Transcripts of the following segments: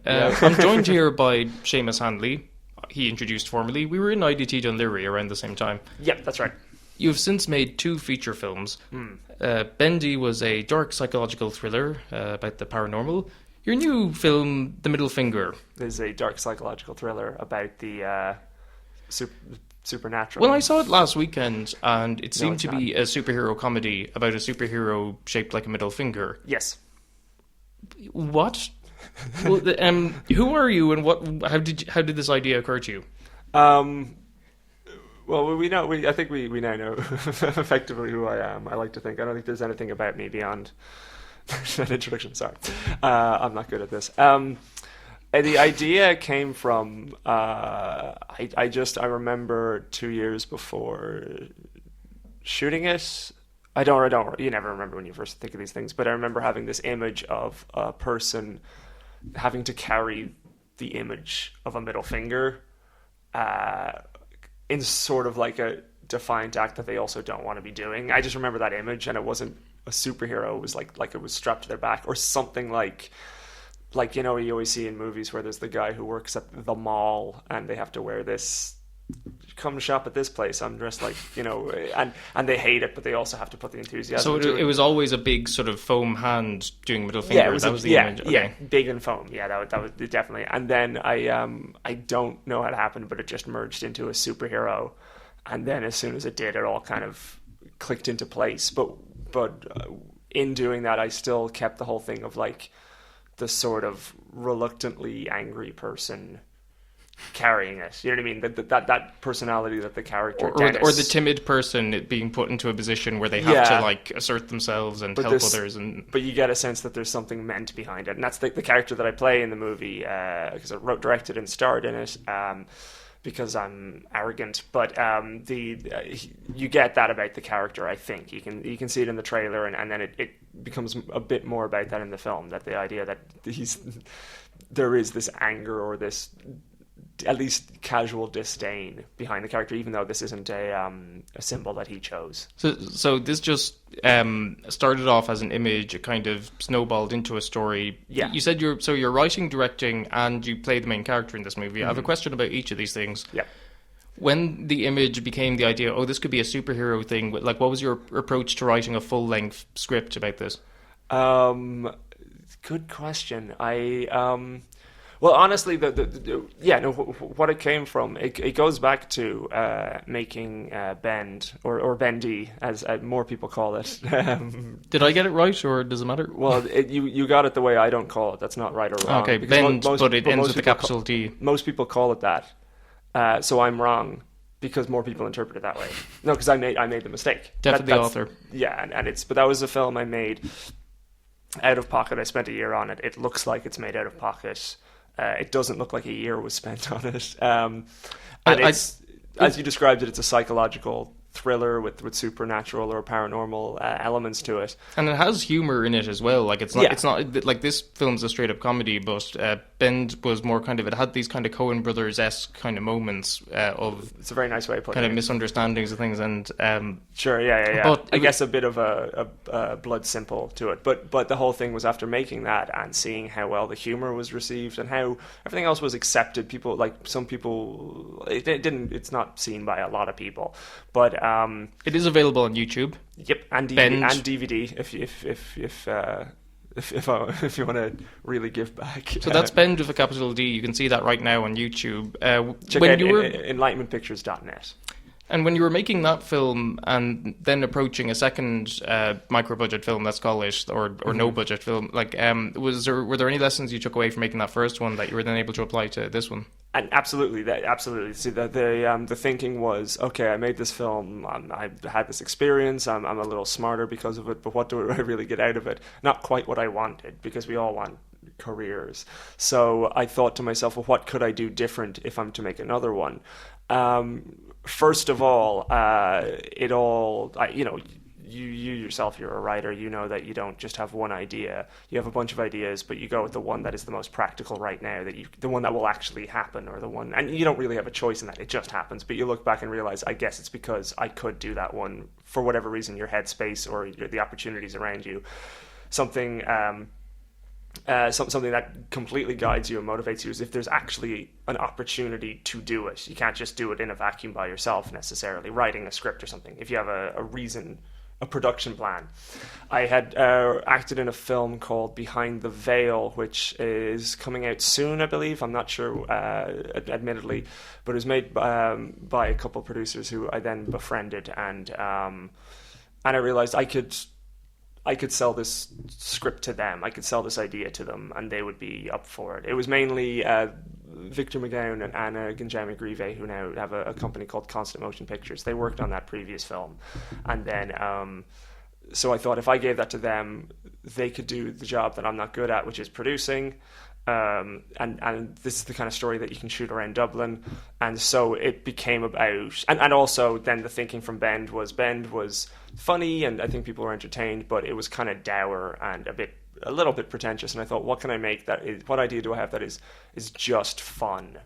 I'm joined here by Séamus Hanly. He introduced formally. We were in IDT Dunleary around the same time. Yep, that's right. You've since made 2 feature films. Bendy was a dark psychological thriller about the paranormal. Your new film, The Middle Finger. Is a dark psychological thriller about the supernatural. Well, I saw it last weekend, and it seemed to be a superhero comedy about a superhero shaped like a middle finger. Yes. What? Well, who are you, and how did this idea occur to you? Well, we know. I think we now know effectively who I am. I like to think. I don't think there's anything about me beyond an introduction. Sorry, I'm not good at this. The idea came from I remember 2 years before shooting it. I don't. You never remember when you first think of these things, but I remember having this image of a person having to carry the image of a middle finger in sort of like a defiant act that they also don't want to be doing. I just remember that image, and it wasn't a superhero. It was like it was strapped to their back or something like you know, you always see in movies where there's the guy who works at the mall and they have to wear this, come shop at this place, I'm dressed like, you know, and they hate it, but they also have to put the enthusiasm. So it was always a big sort of foam hand doing middle finger. Yeah, that was the image. Okay. Yeah, big and foam. Yeah, that was definitely. And then I don't know how it happened, but it just merged into a superhero, and then as soon as it did, it all kind of clicked into place. But in doing that, I still kept the whole thing of like the sort of reluctantly angry person carrying it. You know what I mean? That personality that the character or the timid person being put into a position where they have to like assert themselves and help others. But you get a sense that there's something meant behind it, and that's the character that I play in the movie because I wrote, directed, and starred in it. Because I'm arrogant, but you get that about the character. I think you can see it in the trailer, and then it becomes a bit more about that in the film. That the idea that there is this anger or this at least casual disdain behind the character, even though this isn't a symbol that he chose. So this just started off as an image. It kind of snowballed into a story. Yeah. You said you're writing, directing, and you play the main character in this movie. I have a question about each of these things. Yeah. When the image became the idea, this could be a superhero thing. Like, what was your approach to writing a full-length script about this? Good question. Well, honestly, what it came from, it goes back to making Bend, or Bendy, as more people call it. Did I get it right, or does it matter? Well, you got it the way I don't call it. That's not right or wrong. Okay, Bend, but it ends with a capital T. Most people call it that, so I'm wrong, because more people interpret it that way. No, because I made the mistake. Definitely the author. Yeah, but that was a film I made out of pocket. I spent a year on it. It looks like it's made out of pocket. It doesn't look like a year was spent on it. As you described it, it's a psychological thriller with supernatural or paranormal elements to it, and it has humor in it as well. Like it's not like this film's a straight up comedy, but Bend was more kind of, it had these kind of Coen Brothers-esque kind of moments of, it's a very nice way of putting it, kind of misunderstandings of things, and sure, yeah. But I guess a bit of a blood simple to it, but the whole thing was after making that and seeing how well the humor was received and how everything else was accepted. People, like some people, it's not seen by a lot of people, but it is available on YouTube. Yep, and DVD if you want to really give back. So that's Bend with a capital D. You can see that right now on YouTube. Check out enlightenmentpictures.net. And when you were making that film and then approaching a second micro-budget film, let's call it, or no-budget film, like were there any lessons you took away from making that first one that you were then able to apply to this one? And absolutely. See, the thinking was, okay, I made this film, I had this experience, I'm a little smarter because of it, but what do I really get out of it? Not quite what I wanted, because we all want careers. So I thought to myself, well, what could I do different if I'm to make another one? First of all, you yourself, you're a writer, you know that you don't just have one idea. You have a bunch of ideas, but you go with the one that is the most practical right now, the one that will actually happen, or the one, and you don't really have a choice in that, it just happens. But you look back and realize, I guess it's because I could do that one for whatever reason, your headspace or the opportunities around you. Something something that completely guides you and motivates you is if there's actually an opportunity to do it. You can't just do it in a vacuum by yourself necessarily, writing a script or something. If you have a reason, a production plan. I had acted in a film called Behind the Veil, which is coming out soon, I believe. I'm not sure, admittedly, but it was made by a couple of producers who I then befriended, and I realized I could sell this script to them. I could sell this idea to them, and they would be up for it. It was mainly Victor McGowan and Anna Ginjami-Grieve, who now have a company called Constant Motion Pictures. They worked on that previous film. And then, so I thought if I gave that to them, they could do the job that I'm not good at, which is producing. And this is the kind of story that you can shoot around Dublin. And so it became about, and also then the thinking from Bend was funny, and I think people were entertained, but it was kind of dour and a little bit pretentious. And I thought, what can I make what idea do I have that is just fun,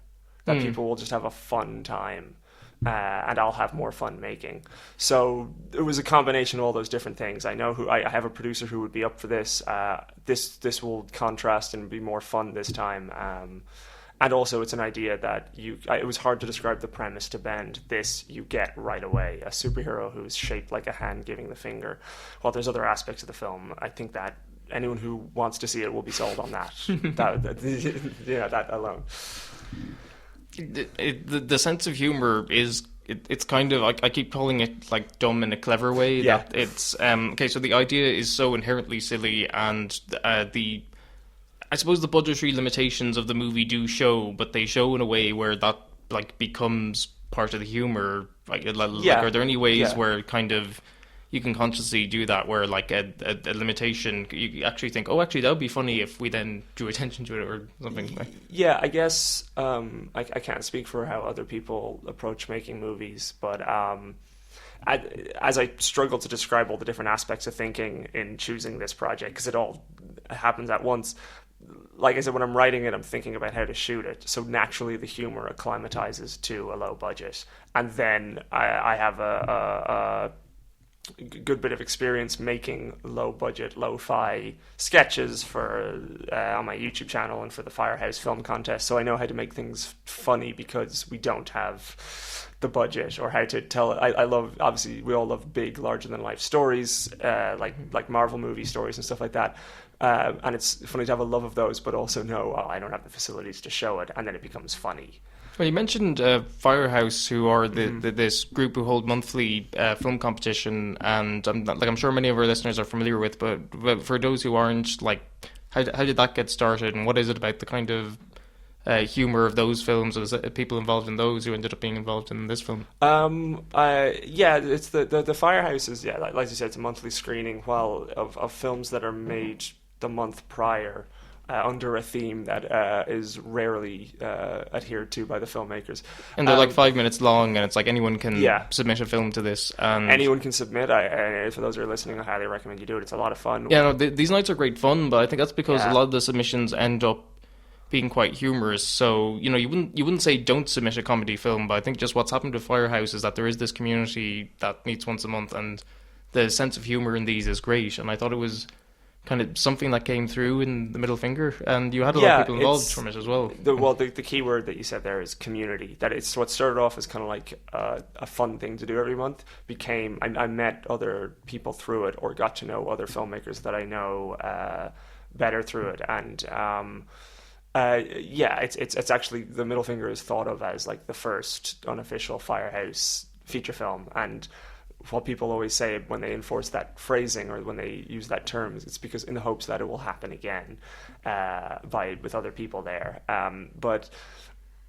that people will just have a fun time, and I'll have more fun making. So it was a combination of all those different things. I know I have a producer who would be up for this. This will contrast and be more fun this time. And also it's an idea that it was hard to describe the premise to Bend. This you get right away. A superhero who's shaped like a hand giving the finger. While there's other aspects of the film, I think that anyone who wants to see it will be sold on that. that alone. The sense of humor is it's kind of, I keep calling it like dumb in a clever way. Yeah. That it's okay. So the idea is so inherently silly, and I suppose the budgetary limitations of the movie do show, but they show in a way where that like becomes part of the humor. Like, are there any ways where kind of you can consciously do that, where like a limitation, you actually think, oh, actually that would be funny if we then drew attention to it or something? Yeah, I guess I can't speak for how other people approach making movies, but as I struggle to describe all the different aspects of thinking in choosing this project, because it all happens at once. Like I said, when I'm writing it, I'm thinking about how to shoot it. So naturally, the humor acclimatizes to a low budget, and then I have a good bit of experience making low budget, lo-fi sketches for on my YouTube channel and for the Firehouse Film Contest. So I know how to make things funny because we don't have the budget, or how to tell it. I love, obviously, we all love big, larger than life stories, like Marvel movie stories and stuff like that. And it's funny to have a love of those, but also know I don't have the facilities to show it, and then it becomes funny. Well, you mentioned Firehouse, who are this group who hold monthly film competition, and I'm sure many of our listeners are familiar with. But for those who aren't, like, how did that get started, and what is it about the kind of humor of those films? Was it people involved in those who ended up being involved in this film? It's the Firehouse is like you said, it's a monthly screening of films that are made the month prior. Under a theme that is rarely adhered to by the filmmakers. And they're like 5 minutes long, and it's like anyone can submit a film to this. And anyone can submit. For those who are listening, I highly recommend you do it. It's a lot of fun. Yeah, no, these nights are great fun, but I think that's because a lot of the submissions end up being quite humorous. So, you wouldn't say don't submit a comedy film, but I think just what's happened to Firehouse is that there is this community that meets once a month, and the sense of humor in these is great. And I thought it was kind of something that came through in The Middle Finger, and you had a lot of people involved from it as well. The key word that you said there is community. That it's what started off as kind of like a fun thing to do every month became. I met other people through it, or got to know other filmmakers that I know better through it, and it's actually The Middle Finger is thought of as like the first unofficial Firehouse feature film, and what people always say when they enforce that phrasing or when they use that term, it's because in the hopes that it will happen again with other people there. But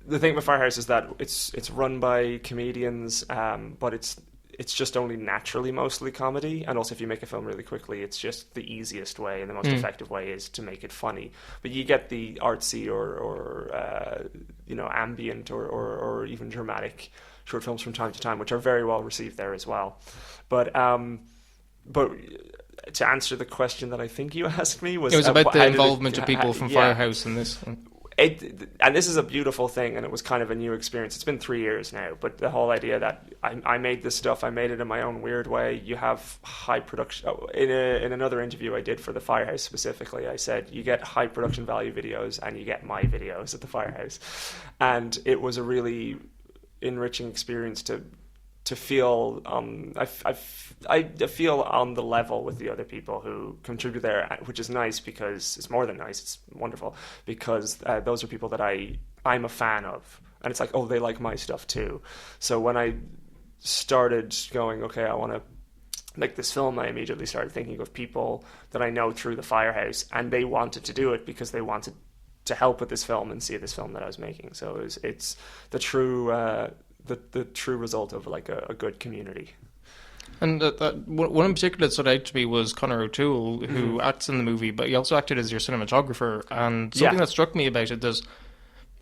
the thing with Firehouse is that it's run by comedians, but it's just only naturally mostly comedy. And also, if you make a film really quickly, it's just the easiest way and the most effective way is to make it funny. But you get the artsy or ambient or even dramatic short films from time to time, which are very well received there as well. But to answer the question that I think you asked me was... It was about the involvement of people from Firehouse in this. and this is a beautiful thing, and it was kind of a new experience. It's been 3 years now, but the whole idea that I made this stuff, I made it in my own weird way. You have high production. In another interview I did for the Firehouse specifically, I said you get high production value videos and you get my videos at the Firehouse, and it was a really enriching experience to feel I feel on the level with the other people who contribute there, which is nice because it's more than nice, it's wonderful, because those are people that I'm a fan of, and it's like, oh, they like my stuff too. So when I started going, okay, I want to make this film, I immediately started thinking of people that I know through the Firehouse, and they wanted to do it because they wanted to help with this film and see this film that I was making. So it's the true the true result of like a good community. And one in particular that stood out to me was Conor O'Toole, who acts in the movie, but he also acted as your cinematographer. And something that struck me about it is,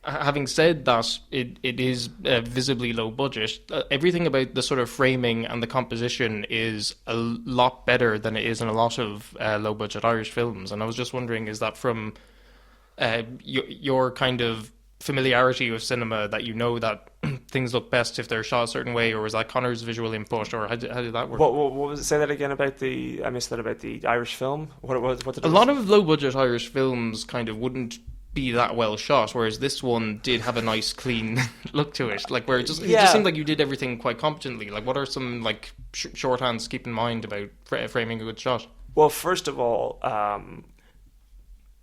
having said that, it is visibly low budget. Everything about the sort of framing and the composition is a lot better than it is in a lot of low budget Irish films. And I was just wondering, is that from your kind of familiarity with cinema, that you know that things look best if they're shot a certain way, or was that Conor's visual input, or how did that work? What was it? Say that again about I missed that about the Irish film. What did a lot of low budget Irish films kind of wouldn't be that well shot, whereas this one did have a nice clean look to it, like where it just seemed like you did everything quite competently. Like, what are some like shorthands to keep in mind about framing a good shot? Well, first of all,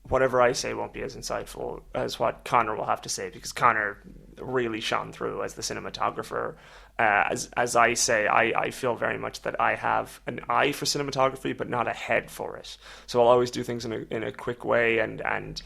whatever I say won't be as insightful as what Conor will have to say, because Conor really shone through as the cinematographer. As I say, I feel very much that I have an eye for cinematography, but not a head for it. So I'll always do things in a quick way, and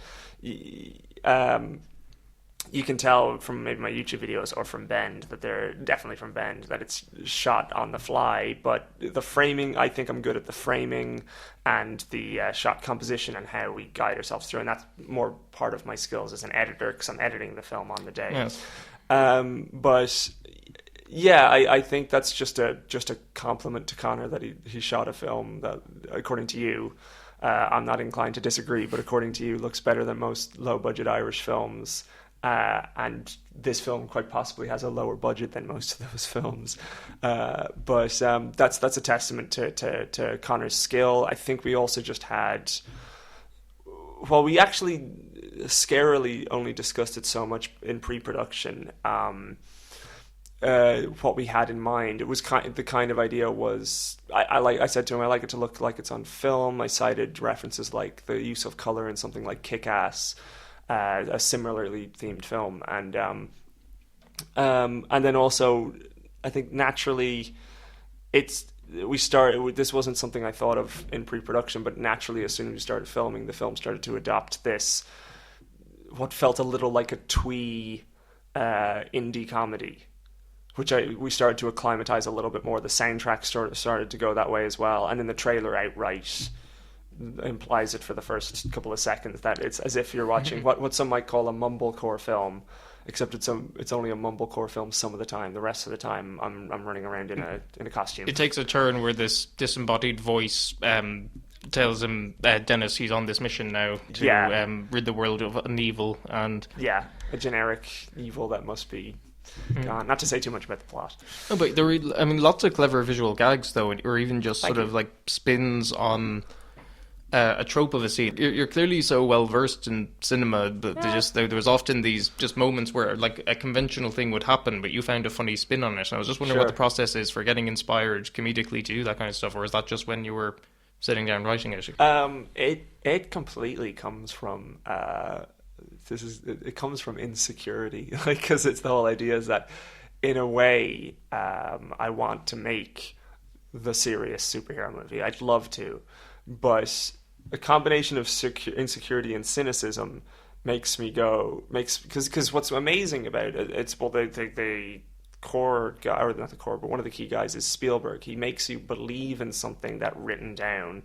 you can tell from maybe my YouTube videos or from Bend that they're definitely from Bend, that it's shot on the fly. But the framing, I think I'm good at the framing and the shot composition and how we guide ourselves through, and that's more part of my skills as an editor, because I'm editing the film on the day. Yes. But yeah, I think that's just a compliment to Conor that he shot a film that, according to you, I'm not inclined to disagree, but according to you, looks better than most low budget Irish films. And this film quite possibly has a lower budget than most of those films. But that's a testament to Conor's skill. I think we also just had... Well, we actually scarily only discussed it so much in pre-production. What we had in mind, it was the kind of idea was... I said to him, I like it to look like it's on film. I cited references like the use of color in something like Kick-Ass, a similarly themed film, and then also I think naturally this wasn't something I thought of in pre-production, but naturally as soon as we started filming, the film started to adopt this, what felt a little like a twee indie comedy, which we started to acclimatize a little bit more. The soundtrack started to go that way as well, and then the trailer outright implies it for the first couple of seconds that it's as if you're watching what some might call a mumblecore film, except it's only a mumblecore film some of the time. The rest of the time I'm running around in a costume. It takes a turn where this disembodied voice tells him, Dennis, he's on this mission now to rid the world of an evil, and a generic evil that must be gone. Not to say too much about the plot. No, but lots of clever visual gags though, or even just sort of like spins on a trope of a scene. You're clearly so well versed in cinema that there was often these just moments where like a conventional thing would happen, but you found a funny spin on it. And I was just wondering what the process is for getting inspired comedically to do that kind of stuff, or is that just when you were sitting down writing it? It completely comes from it comes from insecurity, like, because it's the whole idea is that in a way I want to make the serious superhero movie. I'd love to, but a combination of insecurity and cynicism makes because what's amazing about it, it's the core guy, or not the core, but one of the key guys is Spielberg. He makes you believe in something that written down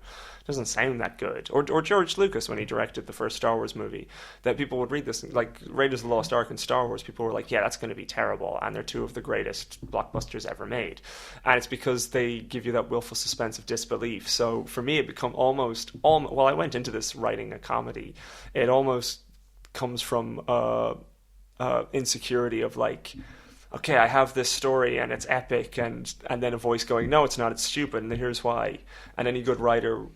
doesn't sound that good. Or George Lucas, when he directed the first Star Wars movie, that people would read this, like Raiders of the Lost Ark and Star Wars, people were like, yeah, that's going to be terrible, and they're two of the greatest blockbusters ever made. And it's because they give you that willful suspense of disbelief. So for me, it become well, I went into this writing a comedy. It almost comes from insecurity of like, okay, I have this story and it's epic, and then a voice going, no, it's not, it's stupid, and here's why. And any good writer,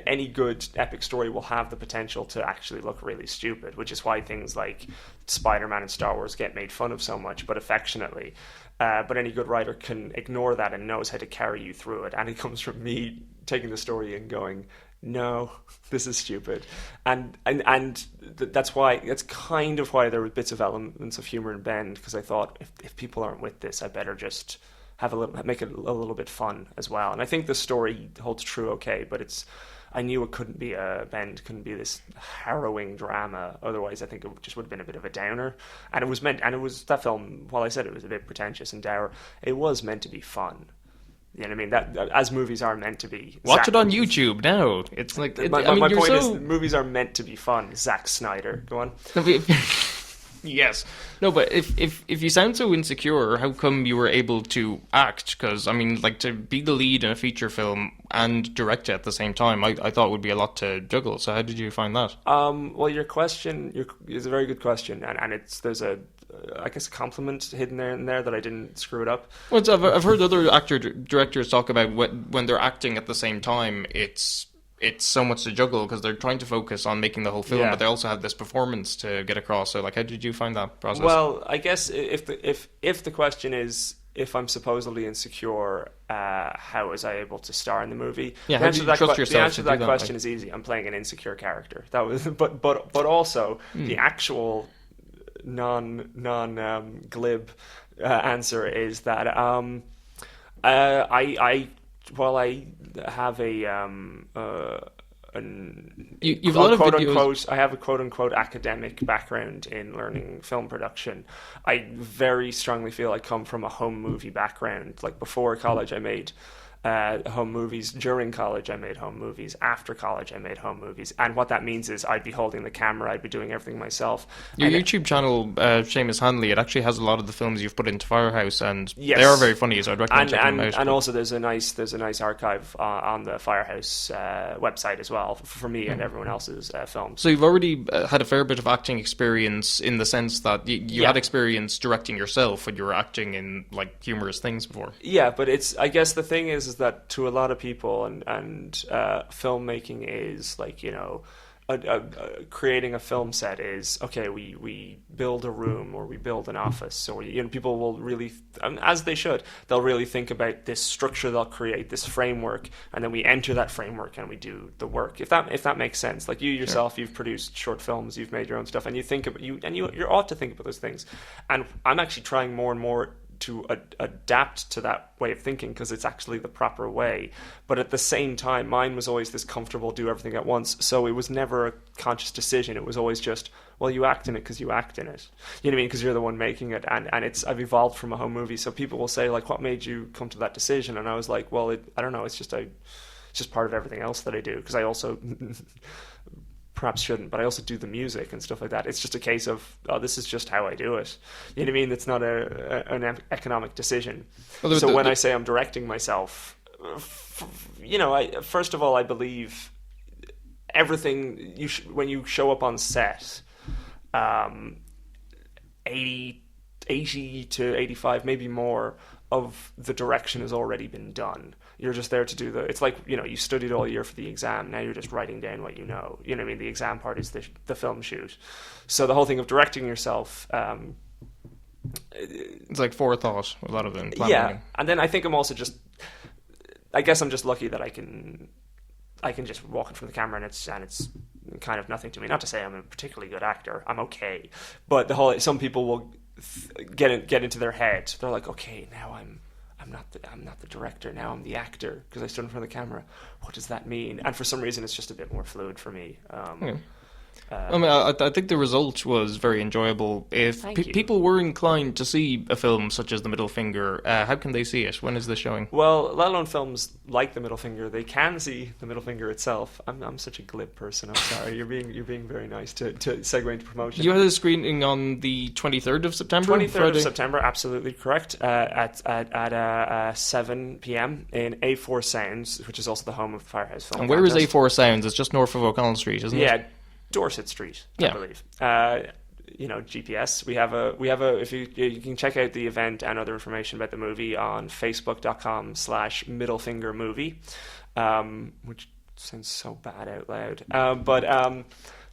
any good epic story will have the potential to actually look really stupid, which is why things like Spider-Man and Star Wars get made fun of so much, but affectionately. But any good writer can ignore that and knows how to carry you through it. And it comes from me taking the story and going, no, this is stupid. And that's kind of why there were bits of elements of humor and bend, because I thought if people aren't with this, I better just make it a little bit fun as well. And I think the story holds true okay, but I knew it couldn't be couldn't be this harrowing drama. Otherwise, I think it just would have been a bit of a downer. And that film, while I said it was a bit pretentious and dour, it was meant to be fun. You know what I mean? That as movies are meant to be. Watch it on YouTube now. It's like my point is, movies are meant to be fun. Zack Snyder, go on. Yes. No, but if you sound so insecure, how come you were able to act? Because, I mean, like, to be the lead in a feature film and direct it at the same time, I thought would be a lot to juggle. So how did you find that? Well, your question is a very good question, and there's a compliment hidden in there that I didn't screw it up. Well, I've heard other directors talk about when they're acting at the same time, it's so much to juggle because they're trying to focus on making the whole film, but they also have this performance to get across. So, like, how did you find that process? Well, I guess if the question is if I'm supposedly insecure, how was I able to star in the movie? Yeah, how do you trust yourself? The answer to that question is easy. I'm playing an insecure character. That was, but also the actual non glib answer is that while I have a you've a lot of videos. I have a quote unquote academic background in learning film production. I very strongly feel I come from a home movie background. Like before college, I made home movies. During college, I made home movies. After college, I made home movies. And what that means is I'd be holding the camera, I'd be doing everything myself. Your YouTube channel, Séamus Hanly, it actually has a lot of the films you've put into Firehouse, and they are very funny, so I'd recommend checking them out. And also there's a nice archive on the Firehouse website as well for me and everyone else's films. So you've already had a fair bit of acting experience in the sense that you had experience directing yourself when you were acting in like humorous things before. Yeah, but I guess the thing is that to a lot of people and filmmaking is like, you know, creating a film set is okay. We build a room or we build an office, or people will really, as they should, they'll really think about this structure they'll create, this framework, and then we enter that framework and we do the work. If that makes sense, like you yourself, you've produced short films, you've made your own stuff, and you think about you ought to think about those things. And I'm actually trying more and more to adapt to that way of thinking because it's actually the proper way. But at the same time, mine was always this comfortable, do everything at once. So it was never a conscious decision. It was always just, well, you act in it because you act in it. You know what I mean? Because you're the one making it. And I've evolved from a home movie. So people will say, like, what made you come to that decision? And I was like, well, I don't know. It's just part of everything else that I do. Because I also... perhaps shouldn't, but I also do the music and stuff like that. It's just a case of, oh, this is just how I do it. You know what I mean? It's not an economic decision. Well, so when I say I'm directing myself, first of all, I believe everything when you show up on set, 80 to 85, maybe more, of the direction has already been done. You're just there to do it's like, you studied all year for the exam. Now you're just writing down what you know. You know what I mean? The exam part is the film shoot. So the whole thing of directing yourself... it's like forethought, a lot of it. Yeah, and then I think I'm also just... I guess I'm just lucky that I can just walk in front of the camera and it's kind of nothing to me. Not to say I'm a particularly good actor. I'm okay. But some people will get into their head. They're like, okay, now I'm not the director, now I'm the actor because I stood in front of the camera. What does that mean? And for some reason it's just a bit more fluid for me. I think the result was very enjoyable. If people were inclined to see a film such as The Middle Finger, how can they see it? When is this showing? Well, let alone films like The Middle Finger, they can see The Middle Finger itself. I'm such a glib person. I'm sorry. You're being very nice to segue into promotion. You had a screening on the 23rd of September. 23rd of September, absolutely correct. At 7 p.m. in A4 Sounds, which is also the home of Firehouse Film. And where is A4 Sounds? It's just north of O'Connell Street, isn't it? Yeah. Dorset Street, I Yeah. believe. GPS. We have a. If you can check out the event and other information about the movie on facebook.com/middlefingermovie, which sounds so bad out loud.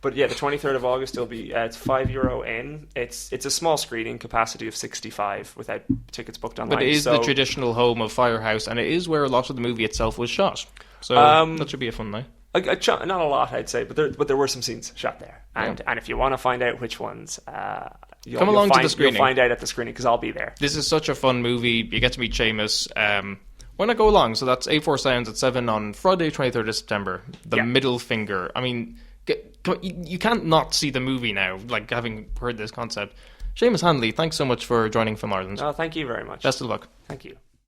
But yeah, the 23rd of August it'll be it's €5 in. It's a small screening, capacity of 65 without tickets booked online. But it is the traditional home of Firehouse, and it is where a lot of the movie itself was shot. So that should be a fun night. Not a lot, I'd say, but there were some scenes shot there, and if you want to find out which ones, Come along to the screening. You'll find out at the screening because I'll be there. This is such a fun movie. You get to meet Séamus. Why not go along? So that's A4 Sounds at 7 on Friday, 23rd of September. The Middle Finger. I mean, you can't not see the movie now, like having heard this concept. Séamus Hanly, thanks so much for joining Film Ireland. Oh, thank you very much. Best of luck. Thank you.